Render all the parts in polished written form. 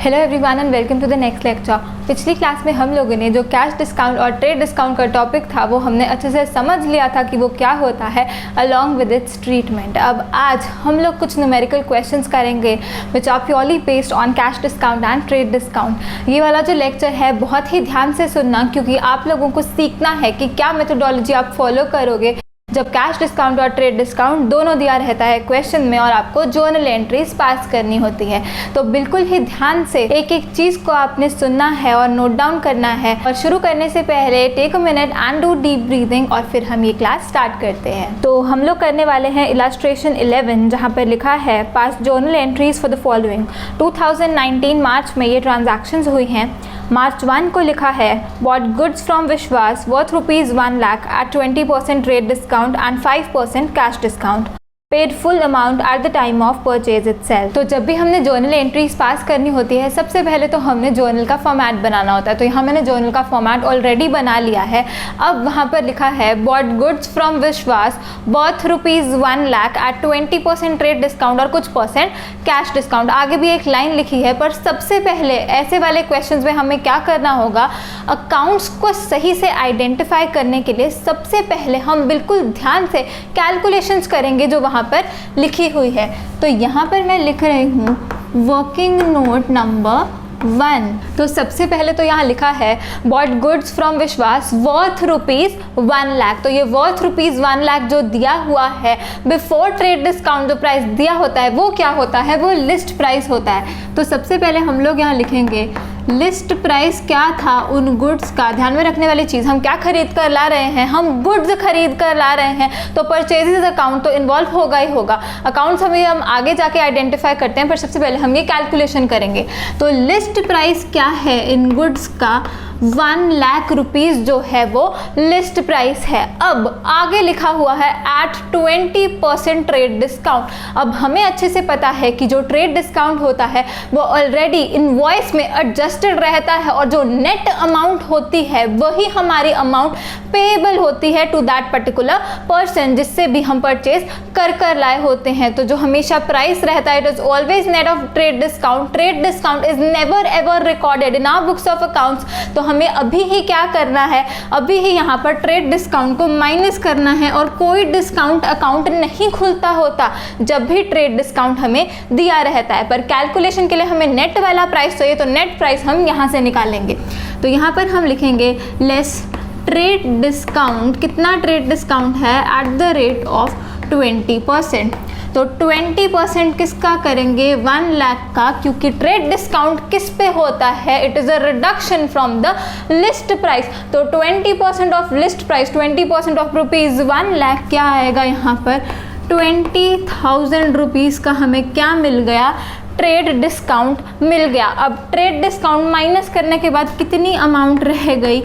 Hello everyone and welcome to the next lecture. पिछली class में हम लोगों ने जो कैश डिस्काउंट और ट्रेड डिस्काउंट का टॉपिक था वो हमने अच्छे से समझ लिया था कि वो क्या होता है अलॉन्ग विद इट्स ट्रीटमेंट। अब आज हम लोग कुछ न्यूमेरिकल क्वेश्चंस करेंगे which are purely based on cash discount and trade discount. ये वाला जो लेक्चर है बहुत ही ध्यान से सुनना, क्योंकि आप लोगों को सीखना है कि क्या मेथोडोलॉजी आप फॉलो करोगे जब कैश डिस्काउंट और ट्रेड डिस्काउंट दोनों दिया रहता है क्वेश्चन में और आपको जर्नल एंट्रीज पास करनी होती है। तो बिल्कुल ही ध्यान से एक एक चीज़ को आपने सुनना है और नोट डाउन करना है। और शुरू करने से पहले take a minute and do deep breathing और फिर हम ये क्लास स्टार्ट करते हैं। तो हम लोग करने वाले हैं इलस्ट्रेशन 11, जहाँ पर लिखा है पास journal entries for the following. 2019 मार्च में ये ट्रांजैक्शंस हुई हैं। मार्च 1 को लिखा है bought goods from Vishwas worth ₹1 lakh at 20% trade discount and 5% cash discount, paid full amount at the time of purchase itself. तो जब भी हमने जर्नल एंट्रीज पास करनी होती है सबसे पहले तो हमने जर्नल का फॉर्मेट बनाना होता है। तो यहाँ मैंने जर्नल का फॉर्मेट ऑलरेडी बना लिया है। अब वहाँ पर लिखा है bought goods from Vishwas worth ₹1 lakh at 20% trade discount और कुछ परसेंट कैश डिस्काउंट। आगे भी एक लाइन लिखी है, पर सबसे पहले ऐसे वाले क्वेश्चन में हमें क्या करना होगा, अकाउंट्स को सही से आइडेंटिफाई करने के लिए सबसे पहले हम बिल्कुल ध्यान से कैलकुलेशंस करेंगे जो वहाँ पर लिखी हुई है। तो यहाँ पर मैं लिख रही हूँ वर्किंग नोट नंबर 1। तो सबसे पहले तो यहाँ लिखा है bought goods from Vishwas worth ₹1 lakh. तो ये वर्थ ₹1 लाख जो दिया हुआ है बिफोर ट्रेड डिस्काउंट जो प्राइस दिया होता है वो क्या होता है, वो लिस्ट प्राइस होता है। तो सबसे पहले हम लोग यहाँ लिखेंगे लिस्ट प्राइस क्या था उन गुड्स का। ध्यान में रखने वाली चीज़, हम क्या खरीद कर ला रहे हैं, हम गुड्स खरीद कर ला रहे हैं तो परचेजेस अकाउंट तो इन्वॉल्व होगा ही होगा। अकाउंट्स हमें हम आगे जाके आइडेंटिफाई करते हैं, पर सबसे पहले हम ये कैलकुलेशन करेंगे। तो लिस्ट प्राइस क्या है इन गुड्स का, 1 लाख रुपीज़ जो है वो लिस्ट प्राइस है। अब आगे लिखा हुआ है एट 20% ट्रेड डिस्काउंट। अब हमें अच्छे से पता है कि जो ट्रेड डिस्काउंट होता है वो ऑलरेडी इनवॉइस में एडजस्टेड रहता है और जो नेट अमाउंट होती है वही हमारी अमाउंट पेएबल होती है टू दैट पर्टिकुलर पर्सन जिससे भी हम परचेज कर लाए होते हैं। तो जो हमेशा प्राइस रहता है it is always net of trade discount. Trade discount is never ever recorded in our books of accounts. तो हमें अभी ही क्या करना है, अभी ही यहाँ पर ट्रेड डिस्काउंट को माइनस करना है और कोई डिस्काउंट अकाउंट नहीं खुलता होता जब भी ट्रेड डिस्काउंट हमें दिया रहता है। पर कैलकुलेशन के लिए हमें नेट वाला प्राइस चाहिए, तो नेट प्राइस हम यहाँ से निकालेंगे। तो यहाँ पर हम लिखेंगे लेस ट्रेड डिस्काउंट। कितना ट्रेड डिस्काउंट है, एट द रेट ऑफ 20%। तो 20% किसका करेंगे, 1 लाख का, क्योंकि ट्रेड डिस्काउंट किस पे होता है, it is a reduction from the list price. तो 20% of list price, 20% of ₹1 lakh क्या आएगा यहाँ पर, 20,000 रुपीज़ का हमें क्या मिल गया, ट्रेड डिस्काउंट मिल गया। अब ट्रेड डिस्काउंट माइनस करने के बाद कितनी अमाउंट रह गई,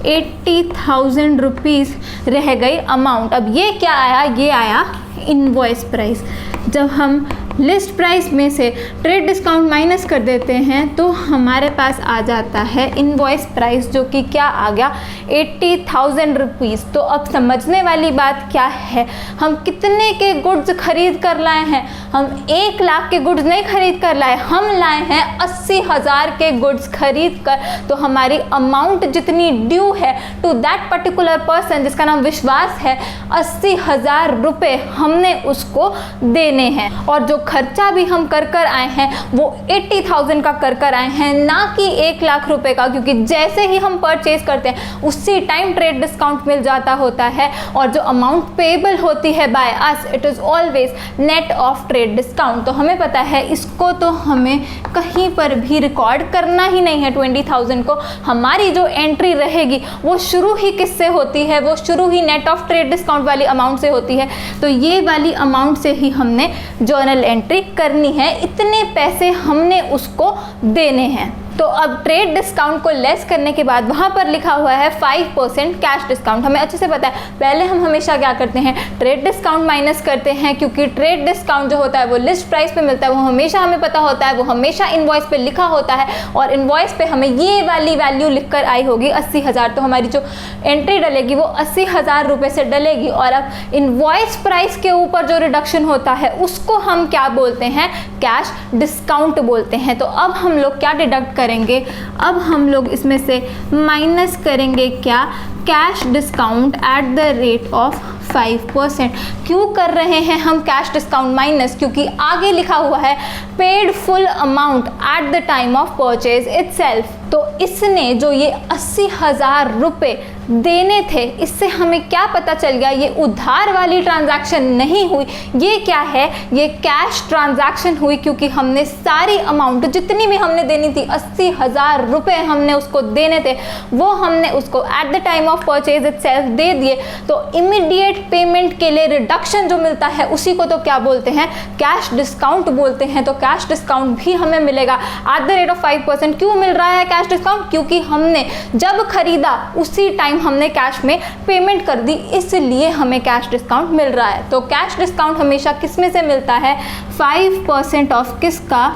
80,000 रुपीज़ रह गई अमाउंट। अब ये क्या आया, ये आया इनवॉइस प्राइस। जब हम लिस्ट प्राइस में से ट्रेड डिस्काउंट माइनस कर देते हैं तो हमारे पास आ जाता है इनवॉइस प्राइस, जो कि क्या आ गया, 80,000 रुपीज़। तो अब समझने वाली बात क्या है, हम कितने के गुड्स खरीद कर लाए हैं, हम 1 लाख के गुड्स नहीं खरीद कर लाए, हम लाए हैं 80,000 के गुड्स खरीद कर। तो हमारी अमाउंट जितनी ड्यू है टू दैट पर्टिकुलर पर्सन जिसका नाम विश्वास है, 80,000 रुपये हमने उसको देने हैं। और जो खर्चा भी हम कर आए हैं वो 80,000 का कर आए हैं, ना कि 1 लाख रुपए का, क्योंकि जैसे ही हम परचेज करते हैं उसी टाइम ट्रेड डिस्काउंट मिल जाता होता है और जो अमाउंट पेएबल होती है by us it is always net of trade discount. तो हमें पता है इसको तो हमें कहीं पर भी रिकॉर्ड करना ही नहीं है। 20,000 को हमारी जो एंट्री रहेगी वो शुरू ही किससे होती है, वो शुरू ही नेट ऑफ ट्रेड डिस्काउंट वाली अमाउंट से होती है। तो ये वाली अमाउंट से ही हमने जर्नल एंट्री करनी है, इतने पैसे हमने उसको देने हैं। तो अब ट्रेड डिस्काउंट को लेस करने के बाद वहाँ पर लिखा हुआ है 5% कैश डिस्काउंट। हमें अच्छे से पता है, पहले हम हमेशा क्या करते हैं, ट्रेड डिस्काउंट माइनस करते हैं, क्योंकि ट्रेड डिस्काउंट जो होता है वो लिस्ट प्राइस पे मिलता है, वो हमेशा हमें पता होता है, वो हमेशा इनवॉइस पे लिखा होता है और इनवॉइस पे हमें ये वाली वैल्यू लिख कर आई होगी 80,000। तो हमारी जो एंट्री डलेगी वो 80,000 रुपये से डलेगी। और अब इनवॉइस प्राइस के ऊपर जो रिडक्शन होता है उसको हम क्या बोलते हैं, कैश डिस्काउंट बोलते हैं। तो अब हम लोग क्या डिडक्ट करेंगे, अब हम लोग इसमें से माइनस करेंगे क्या, cash discount at the rate of 5%। क्यों कर रहे हैं हम कैश डिस्काउंट माइनस, क्योंकि आगे लिखा हुआ है paid full amount at the time of purchase itself. तो इसने जो ये 80,000 रुपये देने थे, इससे हमें क्या पता चल गया, ये उधार वाली ट्रांजैक्शन नहीं हुई, ये क्या है, ये कैश ट्रांजैक्शन हुई, क्योंकि हमने सारी अमाउंट जितनी भी हमने देनी थी 80,000 रुपये हमने उसको देने थे, वो हमने उसको at the time of purchase itself दे दिए। तो इमीडिएट पेमेंट के लिए रिडक्शन जो मिलता है उसी को तो क्या बोलते हैं, कैश डिस्काउंट बोलते हैं। तो कैश डिस्काउंट भी हमें मिलेगा एट द रेट ऑफ 5%। क्यों मिल रहा है कैश डिस्काउंट, क्योंकि हमने जब खरीदा उसी टाइम हमने कैश में पेमेंट कर दी, इसलिए हमें कैश डिस्काउंट मिल रहा है। तो कैश डिस्काउंट हमेशा किस में से मिलता है, 5% ऑफ किसका,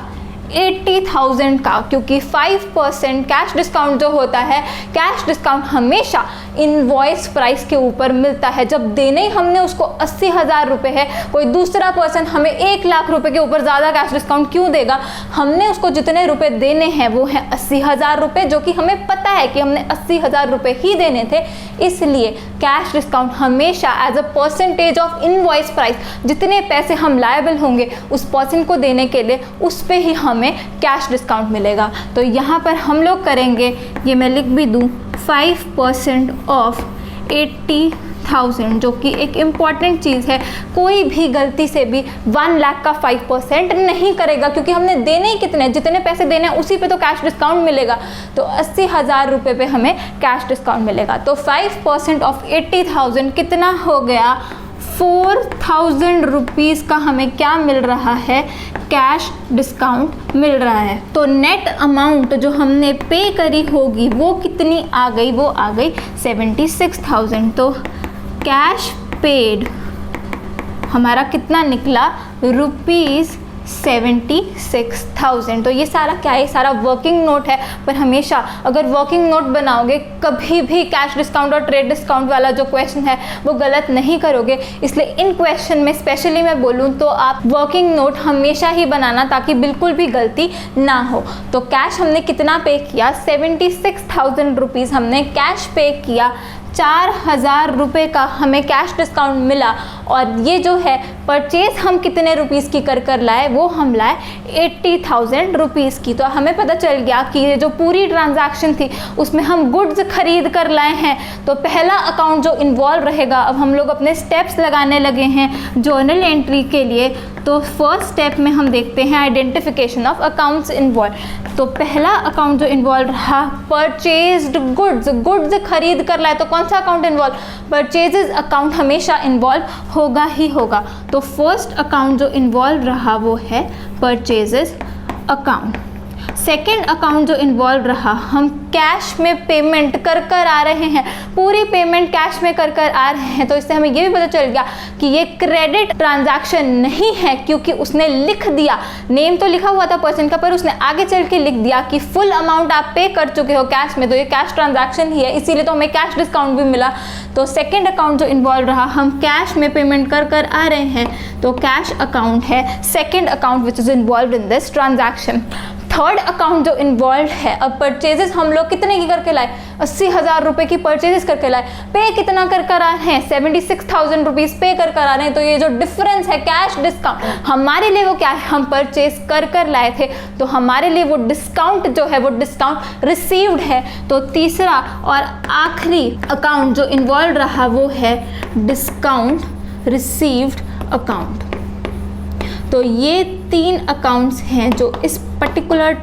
80,000 का, क्योंकि 5% कैश डिस्काउंट जो होता है, कैश डिस्काउंट हमेशा इनवॉइस प्राइस के ऊपर मिलता है। जब देने ही हमने उसको 80,000 रुपये है, कोई दूसरा पर्सन हमें 1,00,000 रुपये के ऊपर ज़्यादा कैश डिस्काउंट क्यों देगा, हमने उसको जितने रुपए देने हैं वो हैं 80,000 रुपये, जो कि हमें पता है कि हमने 80,000 रुपये ही देने थे, इसलिए कैश डिस्काउंट हमेशा as a percentage of invoice price, जितने पैसे हम लायबल होंगे उस पर्सन को देने के लिए, उस पर ही हमें कैश डिस्काउंट मिलेगा। तो यहाँ पर हम लोग करेंगे, ये मैं लिख भी दूँ, 5% ऑफ 80,000, जो कि एक इम्पॉर्टेंट चीज़ है। कोई भी गलती से भी 1,00,000 का 5% नहीं करेगा, क्योंकि हमने देने ही कितने, जितने पैसे देने हैं उसी पे तो कैश डिस्काउंट मिलेगा। तो 80,000 रुपये पे हमें कैश डिस्काउंट मिलेगा। तो 5% ऑफ 80,000 कितना हो गया, 4,000 रुपीज़ का हमें क्या मिल रहा है, कैश डिस्काउंट मिल रहा है। तो नेट अमाउंट जो हमने पे करी होगी वो कितनी आ गई, वो आ गई 76,000। तो कैश पेड हमारा कितना निकला, ₹76,000। तो ये सारा क्या है, सारा वर्किंग नोट है। पर हमेशा अगर वर्किंग नोट बनाओगे, कभी भी कैश डिस्काउंट और ट्रेड डिस्काउंट वाला जो क्वेश्चन है वो गलत नहीं करोगे। इसलिए इन क्वेश्चन में स्पेशली मैं बोलूँ तो आप वर्किंग नोट हमेशा ही बनाना, ताकि बिल्कुल भी गलती ना हो। तो कैश हमने कितना पे किया, 76,000 रुपीज़ हमने कैश पे किया, 4,000 रुपये का हमें कैश डिस्काउंट मिला। और ये जो है परचेज हम कितने रुपीज़ की कर लाए, वो हम लाए 80,000 रुपीज़ की। तो हमें पता चल गया कि ये जो पूरी ट्रांजैक्शन थी उसमें हम गुड्स खरीद कर लाए हैं। तो पहला अकाउंट जो इन्वॉल्व रहेगा, अब हम लोग अपने स्टेप्स लगाने लगे हैं जर्नल एंट्री के लिए। तो फर्स्ट स्टेप में हम देखते हैं आइडेंटिफिकेशन ऑफ अकाउंट्स इन्वॉल्व। तो पहला अकाउंट जो इन्वॉल्व रहा, परचेज्ड गुड्स, गुड्स खरीद कर लाए। तो कौन सा अकाउंट इन्वॉल्व, परचेजेस अकाउंट हमेशा इन्वॉल्व होगा ही होगा। तो फर्स्ट अकाउंट जो इन्वॉल्व रहा वो है परचेजेस अकाउंट। सेकेंड अकाउंट जो इन्वॉल्व रहा, हम कैश में पेमेंट कर आ रहे हैं, पूरी पेमेंट कैश में कर आ रहे हैं। तो इससे हमें ये भी पता चल गया कि ये क्रेडिट ट्रांजैक्शन नहीं है, क्योंकि उसने लिख दिया, नेम तो लिखा हुआ था पर्सन का, पर उसने आगे चल के लिख दिया कि फुल अमाउंट आप पे कर चुके हो कैश में। तो ये कैश ट्रांजैक्शन ही है, इसीलिए तो हमें कैश डिस्काउंट भी मिला। तो सेकेंड अकाउंट जो इन्वॉल्व रहा, हम कैश में पेमेंट कर आ रहे हैं, तो कैश अकाउंट है second account which is involve in this transaction. Third account जो इन्वॉल्व है, अब परचेजेस हम लोग कितने की करके लाए, 80,000 रुपये की परचेजेस करके लाए। पे कितना कर आ रहे हैं, 76,000 रुपीज़ पे कर आ रहे हैं। तो ये जो डिफरेंस है कैश डिस्काउंट, हमारे लिए वो क्या है, हम परचेज कर लाए थे, तो हमारे लिए वो डिस्काउंट जो है वो डिस्काउंट रिसीव्ड है। तो तीसरा और आखिरी अकाउंट जो इन्वॉल्व रहा वो है डिस्काउंट रिसीव्ड अकाउंट। तो ये 3 अकाउंट्स हैं जो इस पर्टिकुलर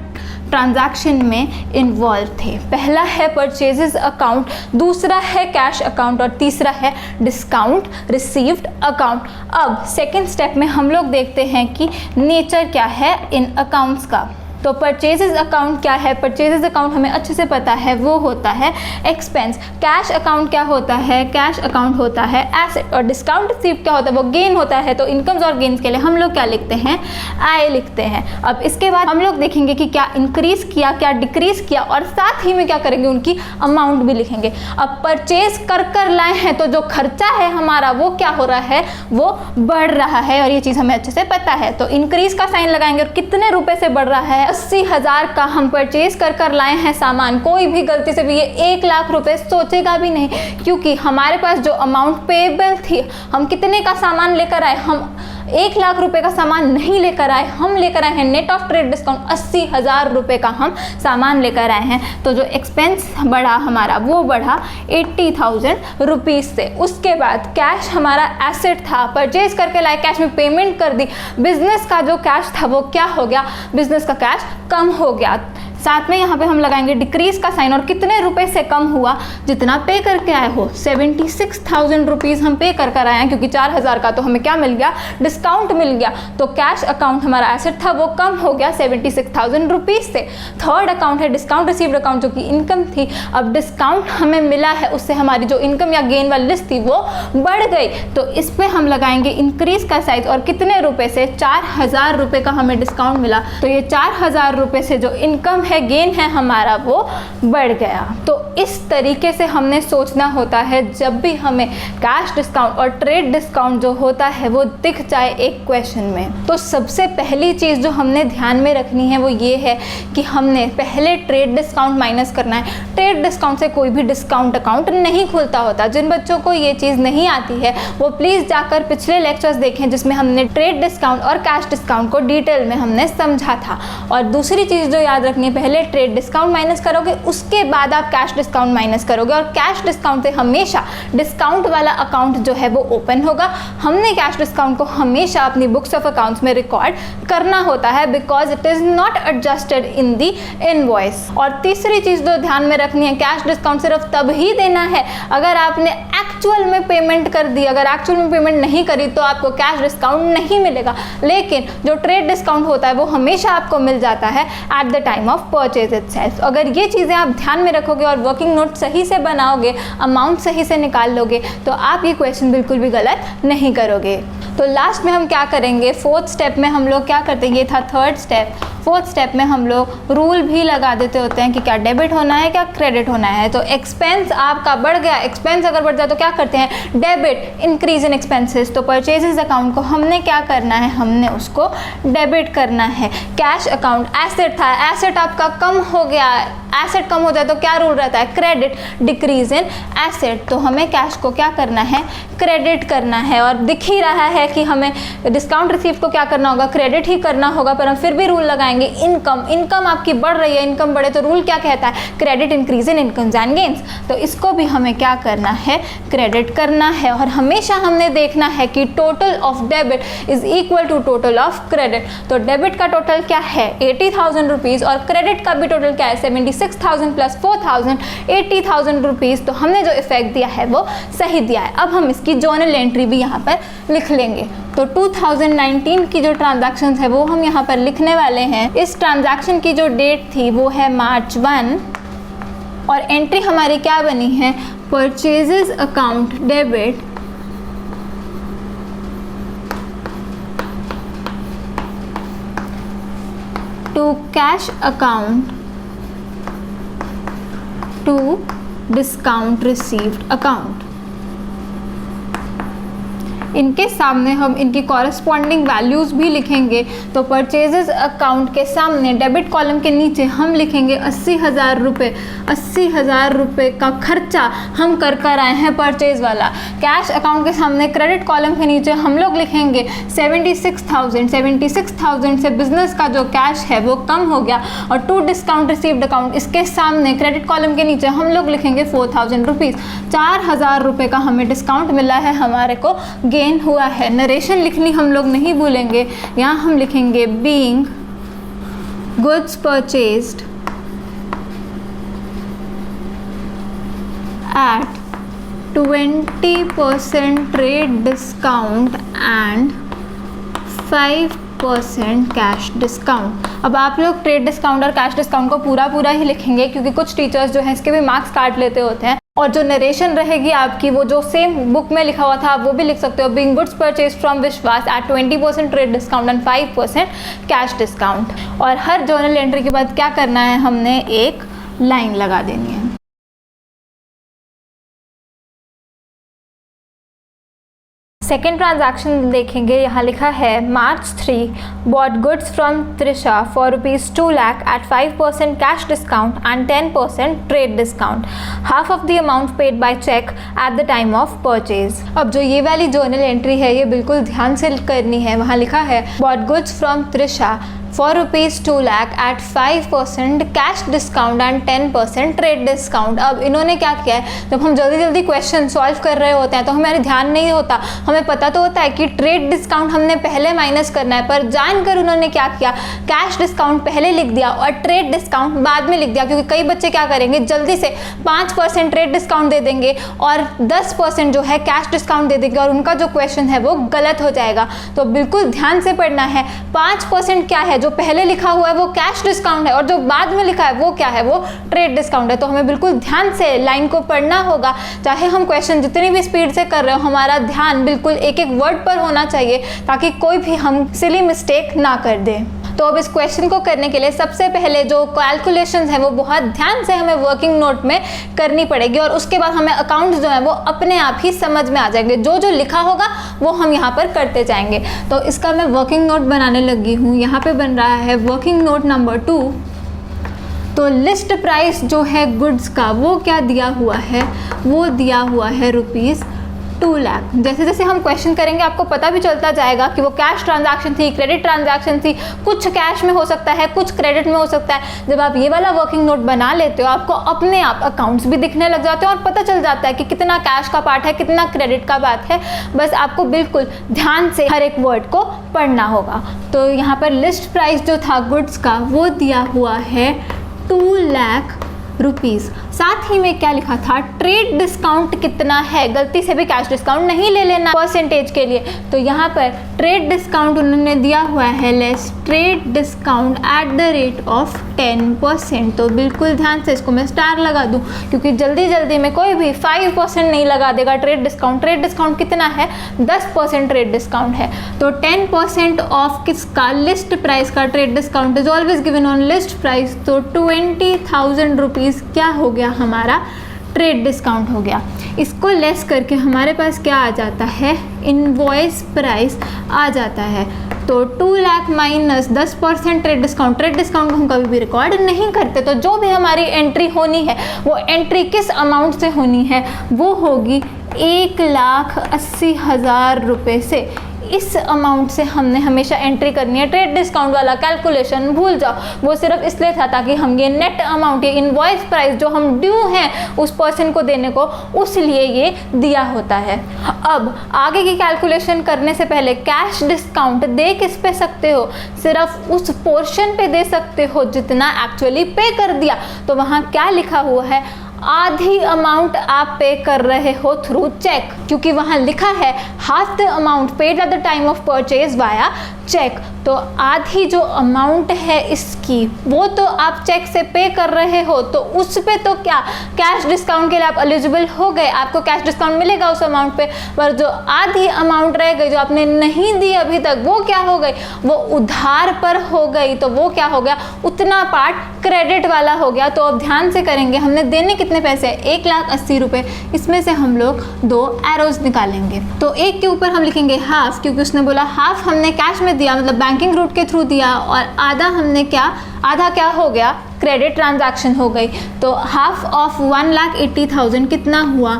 ट्रांजैक्शन में इन्वॉल्व थे। पहला है परचेजेस अकाउंट, दूसरा है कैश अकाउंट और तीसरा है डिस्काउंट रिसीव्ड अकाउंट। अब सेकेंड स्टेप में हम लोग देखते हैं कि नेचर क्या है इन अकाउंट्स का। तो परचेजेस अकाउंट क्या है? परचेजेस अकाउंट हमें अच्छे से पता है, वो होता है एक्सपेंस। कैश अकाउंट क्या होता है? कैश अकाउंट होता है एसेट। और डिस्काउंट रिसीव क्या होता है? वो गेन होता है। तो इनकम्स और गेन्स के लिए हम लोग क्या लिखते हैं? आय लिखते हैं। अब इसके बाद हम लोग देखेंगे कि क्या इंक्रीज किया, क्या डिक्रीज किया, और साथ ही में क्या करेंगे, उनकी अमाउंट भी लिखेंगे। अब परचेज कर लाए हैं तो जो खर्चा है हमारा वो क्या हो रहा है? वो बढ़ रहा है, और ये चीज़ हमें अच्छे से पता है। तो इंक्रीज का साइन लगाएंगे, और कितने रुपए से बढ़ रहा है? 80,000 का हम परचेज कर लाए हैं सामान। कोई भी गलती से भी ये 1 लाख रुपए सोचेगा भी नहीं, क्योंकि हमारे पास जो अमाउंट पेएबल थी, हम कितने का सामान लेकर आए? हम 1 लाख रुपए का सामान नहीं लेकर आए, हम लेकर आए हैं नेट ऑफ ट्रेड डिस्काउंट 80,000 रुपए का हम सामान लेकर आए हैं। तो जो एक्सपेंस बढ़ा हमारा वो बढ़ा 80,000 रुपीज़ से। उसके बाद कैश हमारा एसेट था, परचेज करके लाए, कैश में पेमेंट कर दी। बिजनेस का जो कैश था वो क्या हो गया? बिजनेस का कैश कम हो गया। साथ में यहाँ पे हम लगाएंगे डिक्रीज का साइन, और कितने रुपए से कम हुआ? जितना पे करके आए हो, 76,000 रुपीज़ हम पे कर आए हैं, क्योंकि 4,000 का तो हमें क्या मिल गया? डिस्काउंट मिल गया। तो कैश अकाउंट हमारा एसेट था वो कम हो गया 76,000 रुपीज़ से। थर्ड अकाउंट है डिस्काउंट रिसीव्ड अकाउंट, जो कि इनकम थी। अब डिस्काउंट हमें मिला है, उससे हमारी जो इनकम या गेन वाली लिस्ट थी वो बढ़ गई। तो इस पर हम लगाएंगे इंक्रीज का साइज, और कितने रुपए से? 4,000 रुपये का हमें डिस्काउंट मिला। तो ये 4,000 रुपये से जो इनकम है, गेन है हमारा, वो बढ़ गया। तो इस तरीके से हमने सोचना होता है जब भी हमें कैश डिस्काउंट और ट्रेड डिस्काउंट जो होता है वो दिख जाए एक क्वेश्चन में। तो सबसे पहली चीज़ जो हमने ध्यान में रखनी है वो ये है कि हमने पहले ट्रेड डिस्काउंट माइनस करना है। ट्रेड डिस्काउंट से कोई भी डिस्काउंट अकाउंट नहीं खुलता होता। जिन बच्चों को ये चीज़ नहीं आती है वो प्लीज़ जाकर पिछले लेक्चर्स देखें, जिसमें हमने ट्रेड डिस्काउंट और कैश डिस्काउंट को डिटेल में हमने समझा था। और दूसरी चीज़ जो याद रखनी है, पहले ट्रेड डिस्काउंट माइनस करोगे, उसके बाद आप कैश डिस्काउंट माइनस करोगे, और कैश डिस्काउंट से हमेशा डिस्काउंट वाला अकाउंट जो है वो ओपन होगा। हमने कैश डिस्काउंट को हमेशा अपनी बुक्स ऑफ अकाउंट्स में रिकॉर्ड करना होता है, because it is not adjusted in the invoice. और तीसरी चीज़ जो ध्यान में रखनी है, कैश डिस्काउंट सिर्फ तब ही देना है अगर आपने एक्चुअल में पेमेंट कर दी। अगर एक्चुअल में पेमेंट नहीं करी तो आपको कैश डिस्काउंट नहीं मिलेगा। लेकिन जो ट्रेड डिस्काउंट होता है वो हमेशा आपको मिल जाता है eight the time of purchase itself. अगर ये चीज़ें आप ध्यान में रखोगे और वर्किंग नोट सही से बनाओगे, अमाउंट सही से निकाल लोगे, तो आप ये क्वेश्चन बिल्कुल भी गलत नहीं करोगे। तो लास्ट में हम क्या करेंगे, फोर्थ स्टेप में हम लोग क्या करते हैं, ये था थर्ड स्टेप। फोर्थ स्टेप में हम लोग रूल भी लगा देते होते हैं कि क्या डेबिट होना है, क्या क्रेडिट होना है। तो एक्सपेंस आपका बढ़ गया, एक्सपेंस अगर बढ़ जाए तो क्या करते हैं, डेबिट, इंक्रीज इन एक्सपेंसेस। तो परचेजेस अकाउंट को हमने क्या करना है, हमने उसको डेबिट करना है। कैश अकाउंट एसेट था, एसेट आपका कम हो गया, एसेट कम हो जाए तो क्या रूल रहता है, क्रेडिट, डिक्रीज इन एसेट। तो हमें कैश को क्या करना है, क्रेडिट करना है। और दिख ही रहा है कि हमें डिस्काउंट रिसीव को क्या करना होगा, क्रेडिट ही करना होगा, पर हम फिर भी रूल लगाएंगे इनकम। इनकम आपकी बढ़ रही है, इनकम बढ़े तो रूल क्या कहता है, credit increase in incomes and gains. तो इसको भी हमें क्या करना है, क्रेडिट करना है। और हमेशा हमने देखना है कि total of debit is equal to total of credit. तो डेबिट का टोटल क्या है, 80,000 रुपीज़, और क्रेडिट का भी टोटल क्या है, 76,000 प्लस 4,000, 80,000 रुपीज़। तो हमने जो इफेक्ट दिया है वो सही दिया है। अब हम इसकी जर्नल एंट्री भी यहाँ पर लिख लेंगे। तो 2019 की जो ट्रांजैक्शंस है वो हम यहाँ पर लिखने वाले हैं। इस ट्रांजैक्शन की जो डेट थी वो है March 1, और एंट्री हमारी क्या बनी है, purchases account debit to cash account to discount received account. इनके सामने हम इनकी कॉरेस्पॉन्डिंग वैल्यूज़ भी लिखेंगे। तो परचेजेस अकाउंट के सामने डेबिट कॉलम के नीचे हम लिखेंगे 80,000 रुपये। 80,000 रुपये का खर्चा हम कर आए हैं परचेज वाला। कैश अकाउंट के सामने क्रेडिट कॉलम के नीचे हम लोग लिखेंगे 76,000। 76,000 से बिजनेस का जो कैश है वो कम हो गया। और टू डिस्काउंट रिसीव्ड अकाउंट, इसके सामने क्रेडिट कॉलम के नीचे हम लोग लिखेंगे 4,000 रुपीज़। 4,000 रुपये का हमें डिस्काउंट मिला है, हमारे को गेन हुआ है। नरेशन लिखनी हम लोग नहीं भूलेंगे, यहाँ हम लिखेंगे being goods purchased at 20% trade discount and 5% 5% cash discount. अब आप लोग ट्रेड डिस्काउंट और कैश डिस्काउंट को पूरा ही लिखेंगे, क्योंकि कुछ टीचर्स जो हैं इसके भी मार्क्स काट लेते होते हैं। और जो नरेशन रहेगी आपकी, वो जो सेम बुक में लिखा हुआ था आप वो भी लिख सकते हो। Being goods purchase from Vishwas at 20% trade discount and 5% cash discount. और हर जर्नल एंट्री के बाद क्या करना है, हमने एक लाइन लगा देनी है। सेकेंड ट्रांजैक्शन देखेंगे, यहाँ लिखा है March 3 bought goods from Trisha for ₹2 lakh at 5% cash discount and 10% trade discount, half of the amount paid by cheque at the time of purchase. अब जो ये वाली जर्नल एंट्री है ये बिल्कुल ध्यान से करनी है। वहाँ लिखा है bought goods from Trisha for ₹2 lakh at 5% cash discount and 10% trade discount. अब इन्होंने क्या किया है, जब हम जल्दी क्वेश्चन सॉल्व कर रहे होते हैं तो हमारे ध्यान नहीं होता, हमें पता तो होता है कि ट्रेड डिस्काउंट हमने पहले माइनस करना है, पर जानकर उन्होंने क्या किया, कैश डिस्काउंट पहले लिख दिया और ट्रेड डिस्काउंट बाद में लिख दिया। क्योंकि कई बच्चे क्या करेंगे, जल्दी से 5% ट्रेड डिस्काउंट दे देंगे और 10% जो है कैश डिस्काउंट दे देंगे और उनका जो क्वेश्चन है वो गलत हो जाएगा। तो बिल्कुल ध्यान से पढ़ना है। 5% क्या है, जो पहले लिखा हुआ है वो कैश डिस्काउंट है और जो बाद में लिखा है वो क्या है, वो ट्रेड डिस्काउंट है। तो हमें बिल्कुल ध्यान से लाइन को पढ़ना होगा। चाहे हम क्वेश्चन जितनी भी स्पीड से कर रहे हो, हमारा ध्यान बिल्कुल एक वर्ड पर होना चाहिए ताकि कोई भी हम सिली मिस्टेक ना कर दें। तो अब इस क्वेश्चन को करने के लिए सबसे पहले जो कैलकुलेशंस हैं वो बहुत ध्यान से हमें वर्किंग नोट में करनी पड़ेगी और उसके बाद हमें अकाउंट्स जो है वो अपने आप ही समझ में आ जाएंगे। जो लिखा होगा वो हम यहाँ पर करते जाएंगे। तो इसका मैं वर्किंग नोट बनाने लगी हूँ। यहाँ पे बन रहा है वर्किंग नोट नंबर 2। तो लिस्ट प्राइस जो है गुड्स का वो क्या दिया हुआ है, वो दिया हुआ है ₹2 लाख। जैसे जैसे हम क्वेश्चन करेंगे आपको पता भी चलता जाएगा कि वो कैश ट्रांजैक्शन थी, क्रेडिट ट्रांजैक्शन थी, कुछ कैश में हो सकता है, कुछ क्रेडिट में हो सकता है। जब आप ये वाला वर्किंग नोट बना लेते हो आपको अपने आप अकाउंट्स भी दिखने लग जाते हैं और पता चल जाता है कि कितना कैश का पार्ट है, कितना क्रेडिट का बात है। बस आपको बिल्कुल ध्यान से हर एक वर्ड को पढ़ना होगा। तो यहाँ पर लिस्ट प्राइस जो था गुड्स का वो दिया हुआ है ₹2 लाख। साथ ही में क्या लिखा था, ट्रेड डिस्काउंट कितना है। गलती से भी कैश डिस्काउंट नहीं ले लेना परसेंटेज के लिए। तो यहाँ पर ट्रेड डिस्काउंट उन्होंने दिया हुआ है less trade discount at the rate of 10%। तो बिल्कुल ध्यान से इसको मैं स्टार लगा दूँ, क्योंकि जल्दी में कोई भी 5% नहीं लगा देगा ट्रेड डिस्काउंट। ट्रेड डिस्काउंट कितना है, 10% ट्रेड डिस्काउंट है। तो 10% ऑफ किसका, लिस्ट प्राइस का trade discount is always given on list price. तो ₹20,000 क्या हो गया, हमारा ट्रेड डिस्काउंट हो गया। इसको लेस करके हमारे पास क्या आ जाता है, इनवॉइस प्राइस आ जाता है। तो 2 lakh minus 10% trade discount. Trade discount को हम कभी भी रिकॉर्ड नहीं करते, तो जो भी हमारी एंट्री होनी है वो एंट्री किस अमाउंट से होनी है, वो होगी ₹1,80,000 से। इस अमाउंट से हमने हमेशा एंट्री करनी है। ट्रेड डिस्काउंट वाला कैलकुलेशन भूल जाओ, वो सिर्फ इसलिए था ताकि हम ये नेट अमाउंट, ये इनवॉइस प्राइस जो हम ड्यू हैं उस पर्सन को देने को, उसलिए ये दिया होता है। अब आगे की कैलकुलेशन करने से पहले कैश डिस्काउंट दे किस पे सकते हो, सिर्फ उस पोर्शन पे दे सकते हो जितना एक्चुअली पे कर दिया। तो वहाँ क्या लिखा हुआ है, आधी अमाउंट आप पे कर रहे हो थ्रू चेक, क्योंकि वहाँ लिखा है half the amount paid at the time of purchase via cheque. तो आधी जो अमाउंट है इसकी वो तो आप चेक से पे कर रहे हो, तो उस पे तो क्या कैश डिस्काउंट के लिए आप एलिजिबल हो गए, आपको कैश डिस्काउंट मिलेगा उस अमाउंट पे। पर जो आधी अमाउंट रह गई जो आपने नहीं दी अभी तक, वो क्या हो गई, वो उधार पर हो गई। तो वो क्या हो गया, उतना पार्ट क्रेडिट वाला हो गया। तो अब ध्यान से करेंगे, हमने देने कितने पैसे, ₹1,80,000। इसमें से हम लोग 2 एरोज निकालेंगे। तो एक के ऊपर हम लिखेंगे हाफ, क्योंकि उसने बोला हाफ हमने कैश में दिया, मतलब बैंकिंग रूट के थ्रू दिया, और आधा हमने आधा क्या हो गया, क्रेडिट ट्रांजैक्शन हो गई। तो हाफ ऑफ 1,80,000 कितना हुआ,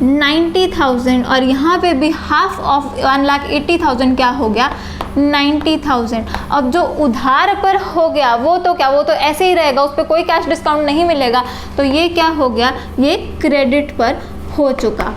90,000। और यहाँ पे भी हाफ ऑफ 1,80,000 क्या हो गया, 90,000। अब जो उधार पर हो गया वो तो क्या, वो तो ऐसे ही रहेगा, उस पर कोई कैश डिस्काउंट नहीं मिलेगा। तो ये क्या हो गया, ये क्रेडिट पर हो चुका।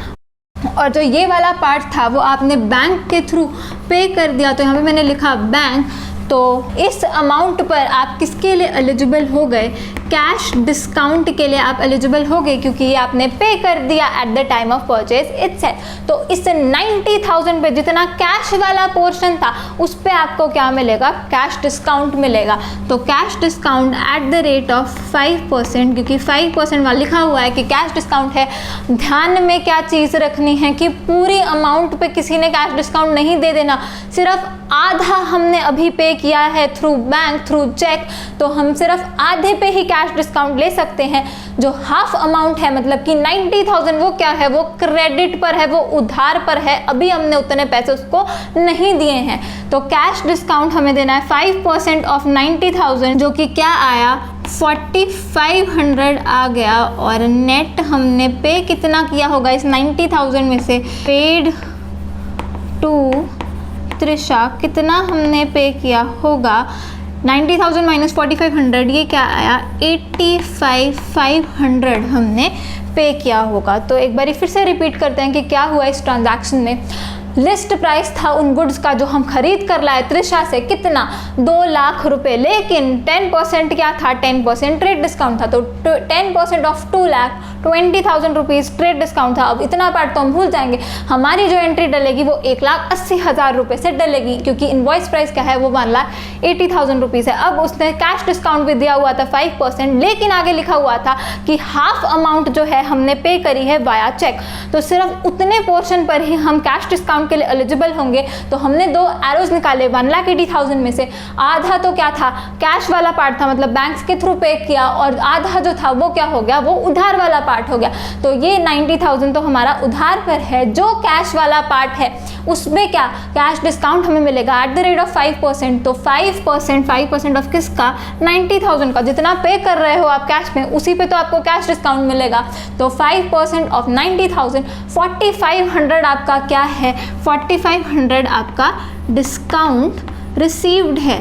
और जो ये वाला पार्ट था वो आपने बैंक के थ्रू पे कर दिया। तो यहाँ पे मैंने लिखा बैंक, तो इस अमाउंट पर आप किसके लिए एलिजिबल हो गए, कैश डिस्काउंट के लिए आप एलिजिबल हो गए, क्योंकि ये आपने पे कर दिया eight the time of purchase itself. तो इस 90,000 पे जितना कैश वाला पोर्शन था उस पे आपको क्या मिलेगा, कैश डिस्काउंट मिलेगा। तो cash discount at the rate of 5%, क्योंकि 5% वाला लिखा हुआ है कि कैश डिस्काउंट है। ध्यान में क्या चीज़ रखनी है कि पूरी अमाउंट पे किसी ने कैश डिस्काउंट नहीं दे देना, सिर्फ आधा हमने अभी पे किया है थ्रू बैंक, थ्रू चेक, तो हम सिर्फ आधे पे ही कैश डिस्काउंट ले सकते हैं। जो हाफ अमाउंट है मतलब कि 90,000 वो क्या है, वो क्रेडिट पर है, वो उधार पर है, अभी हमने उतने पैसे उसको नहीं दिए हैं। तो कैश डिस्काउंट हमें देना है 5% ऑफ 90,000, जो कि क्या आया 4500 आ गया। और नेट हमने पे कितना किया होगा इस 90,000 में से, पेड टू त्रिशा कितना हमने पे किया होगा, 90,000 माइनस 4500, ये क्या आया 85,500 हमने पे किया होगा। तो एक बारी फिर से रिपीट करते हैं कि क्या हुआ इस ट्रांजैक्शन में। लिस्ट प्राइस था उन गुड्स का जो हम खरीद कर लाए त्रिशा से, कितना 2 लाख रुपए, लेकिन 10% क्या था, 10% ट्रेड डिस्काउंट था। तो 10% of 2 lakh 20,000 rupees trade discount था। अब इतना पार्ट तो हम भूल जाएंगे, हमारी जो एंट्री डलेगी वो 1,80,000 रुपये से डलेगी, क्योंकि इनवॉइस प्राइस क्या है वो 1,80,000 रुपीज़ है। अब उसने कैश डिस्काउंट भी दिया हुआ था 5%, लेकिन आगे लिखा हुआ था कि हाफ अमाउंट जो है हमने पे करी है वाया चेक, तो सिर्फ उतने पोर्शन पर ही हम कैश डिस्काउंट के लिए एलिजिबल होंगे। तो हमने 2 एरोज निकाले 1,80,000 में से, आधा तो क्या था कैश वाला पार्ट था, मतलब बैंक्स के थ्रू पे किया, और आधा जो था वो क्या हो गया, वो उधार वाला पार्ट हो गया। तो ये 90,000 तो हमारा उधार पर है। जो कैश वाला पार्ट है उसमें क्या कैश डिस्काउंट हमें मिलेगा एट द रेट ऑफ 5%। तो 5% ऑफ किसका, 90,000 का, जितना पे कर रहे हो आप कैश में उसी पे तो आपको कैश डिस्काउंट मिलेगा। तो 5% ऑफ 90,000, 4500 आपका क्या है, 4500 आपका डिस्काउंट रिसीव्ड है,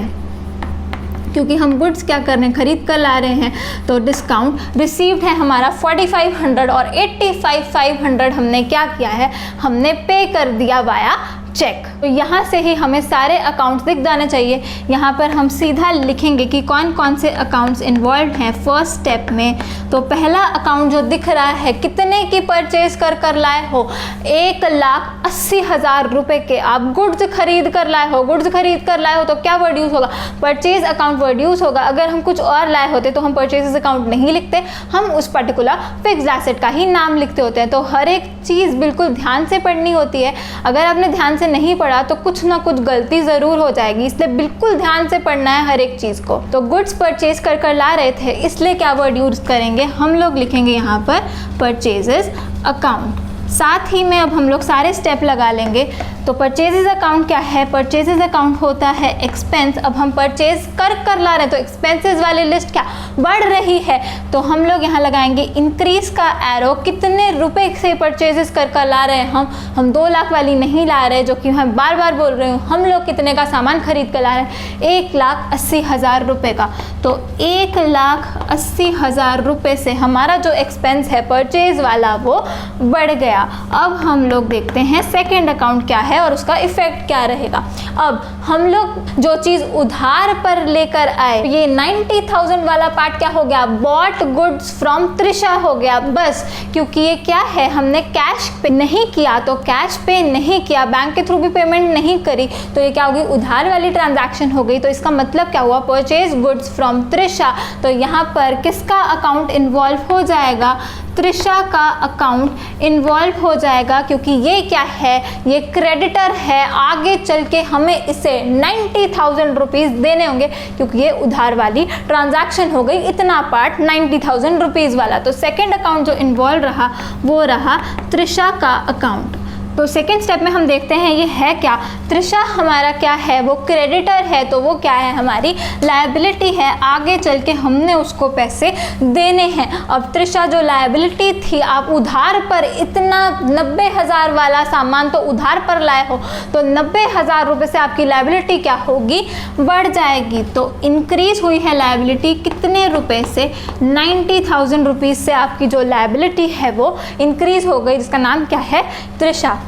क्योंकि हम गुड्स क्या कर रहे हैं, खरीद कर ला रहे हैं। तो डिस्काउंट रिसीव्ड है हमारा 4500, और 85,500 हमने क्या किया है, हमने पे कर दिया वाया चेक। तो यहाँ से ही हमें सारे अकाउंट्स दिख जाने चाहिए। यहाँ पर हम सीधा लिखेंगे कि कौन कौन से अकाउंट्स इन्वॉल्व हैं फर्स्ट स्टेप में। तो पहला अकाउंट जो दिख रहा है, कितने की परचेज कर लाए हो, 1,80,000 रुपये के आप गुड्स खरीद कर लाए हो। गुड्स खरीद कर लाए हो तो क्या वर्ड यूज़ होगा, परचेज अकाउंट वर्ड यूज़ होगा। अगर हम कुछ और लाए होते तो हम परचेज अकाउंट नहीं लिखते, हम उस पर्टिकुलर फिक्स्ड एसेट का ही नाम लिखते होते हैं। तो हर एक चीज़ बिल्कुल ध्यान से पढ़नी होती है। अगर आपने ध्यान से नहीं पढ़ा तो कुछ ना कुछ गलती ज़रूर हो जाएगी, इसलिए बिल्कुल ध्यान से पढ़ना है हर एक चीज़ को। तो गुड्स परचेज कर ला रहे थे, इसलिए क्या वर्ड यूज़ करेंगे, हम लोग लिखेंगे यहाँ पर परचेजेस अकाउंट। साथ ही में अब हम लोग सारे स्टेप लगा लेंगे। तो परचेजेस अकाउंट क्या है, परचेजेस अकाउंट होता है एक्सपेंस। अब हम परचेज कर ला रहे हैं तो एक्सपेंसेस वाली लिस्ट क्या बढ़ रही है, तो हम लोग यहाँ लगाएंगे इंक्रीज का एरो। कितने रुपए से परचेजेस कर ला रहे हैं हम 2 लाख वाली नहीं ला रहे, जो कि मैं बार बार बोल रही हूँ। हम लोग कितने का सामान खरीद कर ला रहे हैं, 1,80,000 रुपये का। तो 1,80,000 रुपये से हमारा जो एक्सपेंस है परचेज वाला वो बढ़ गया। अब हम लोग देखते हैं सेकेंड अकाउंट क्या है और उसका इफेक्ट क्या रहेगा। अब हम लोग जो चीज़ उधार पर लेकर आए, ये 90,000 वाला पार्ट क्या हो गया, बॉट गुड्स फ्रॉम त्रिशा हो गया बस। क्योंकि ये क्या है, हमने कैश पे नहीं किया, तो कैश पे नहीं किया, बैंक के थ्रू भी पेमेंट नहीं करी, तो ये क्या होगी, उधार वाली ट्रांजैक्शन हो गई। तो इसका मतलब क्या हुआ, परचेज गुड्स फ्रॉम त्रिशा। तो यहाँ पर किसका अकाउंट इन्वॉल्व हो जाएगा, त्रिशा का अकाउंट इन्वॉल्व हो जाएगा, क्योंकि ये क्या है, ये क्रेडिटर है। आगे चल के हमें इसे 90,000 रुपीज़ देने होंगे, क्योंकि ये उधार वाली ट्रांजैक्शन हो गई। इतना पार्ट 90,000 रुपीज़ वाला। तो सेकंड अकाउंट जो इन्वॉल्व रहा वो रहा त्रिशा का अकाउंट। तो सेकेंड स्टेप में हम देखते हैं ये है क्या, त्रिशा हमारा क्या है, वो क्रेडिटर है, तो वो क्या है, हमारी लायबिलिटी है। आगे चल के हमने उसको पैसे देने हैं। अब त्रिशा जो लायबिलिटी थी, आप उधार पर इतना 90,000 वाला सामान तो उधार पर लाए हो, तो 90,000 रुपये से आपकी लायबिलिटी क्या होगी, बढ़ जाएगी। तो इंक्रीज हुई है लायबिलिटी कितने रुपए से, 90,000 रुपीज़ से आपकी जो लायबिलिटी है वो इंक्रीज हो गई, जिसका नाम क्या है, त्रिशा।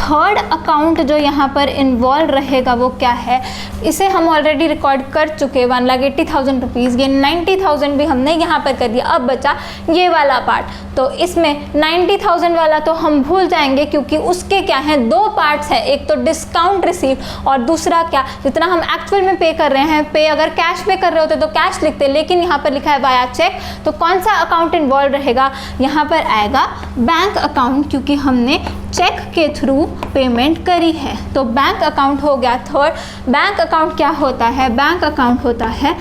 थर्ड अकाउंट जो यहाँ पर इन्वॉल्व रहेगा वो क्या है, इसे हम ऑलरेडी रिकॉर्ड कर चुके 1,80,000 रुपीज़। ये 90,000 भी हमने यहाँ पर कर दिया। अब बचा ये वाला पार्ट, तो इसमें 90,000 वाला तो हम भूल जाएंगे क्योंकि उसके क्या हैं, दो पार्ट्स हैं, एक तो डिस्काउंट रिसीव और दूसरा क्या, जितना हम एक्चुअल में पे कर रहे हैं, पे अगर कैश पे कर रहे होते तो कैश लिखते, लेकिन यहाँ पर लिखा है वाया चेक, तो कौन सा अकाउंट इन्वॉल्व रहेगा, यहाँ पर आएगा बैंक अकाउंट, क्योंकि हमने चेक के थ्रू पेमेंट करी है। तो बैंक अकाउंट हो गया थर्ड। बैंक अकाउंट क्या होता है, बैंक अकाउंट होता है